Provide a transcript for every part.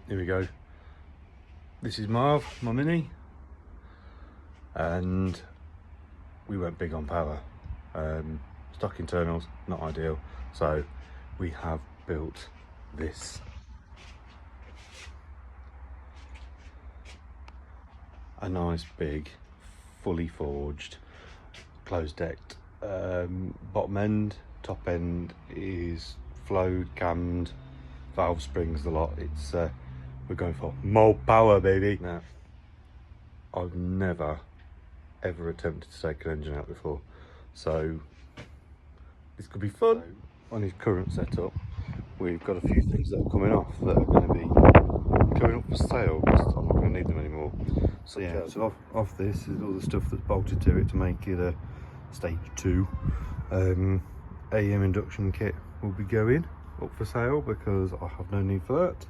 Here we go. This is Marv, my Mini, and we went big on power. Stock internals, not ideal, so we have built this. A nice big, fully forged, closed decked bottom end. Top end is flowed, cammed, valve springs, the lot. It's we're going for more power, baby. Now, I've never ever attempted to take an engine out before, so this could be fun. On his current setup, we've got a few things that are coming off that are going to be going up for sale because I'm not going to need them anymore. So yeah, so off this is all the stuff that's bolted to it to make it a stage 2. AM induction kit will be going up for sale because I have no need for that.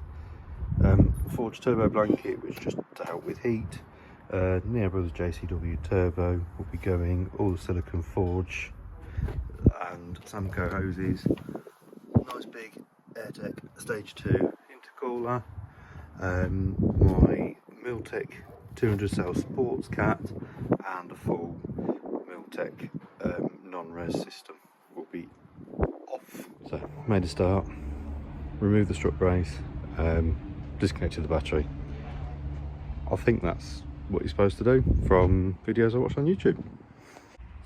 Forged turbo blanket, which just to help with heat. Neo Brothers JCW turbo will be going. All the silicone forge and Samco hoses. Nice big AirTech stage 2 intercooler. My Miltech 200 cell sports cat and a full Miltech non-res system will be off. So made a start, removed the strut brace, disconnected the battery. I think that's what you're supposed to do from videos I watch on YouTube.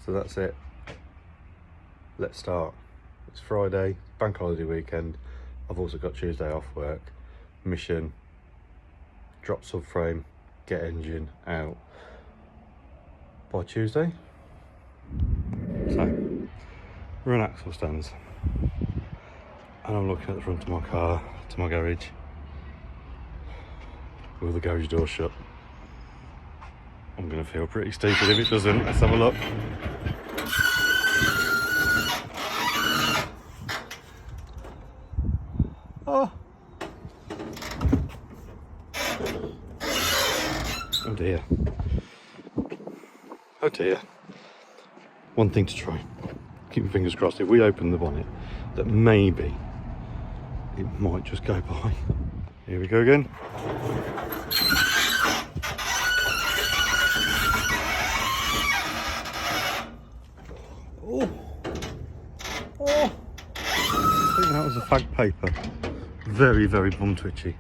So that's it. Let's start. It's Friday, bank holiday weekend. I've also got Tuesday off work. Mission: drop subframe, get engine out by Tuesday. So we're on axle stands and I'm looking at the front of my car to my garage with the garage door shut. I'm gonna feel pretty stupid if it doesn't. Let's have a look. Oh dear. Oh dear. One thing to try. Keep my fingers crossed. If we open the bonnet, that maybe it might just go by. Here we go again. Oh. Oh. I think that was a fag paper. Very, very bum twitchy.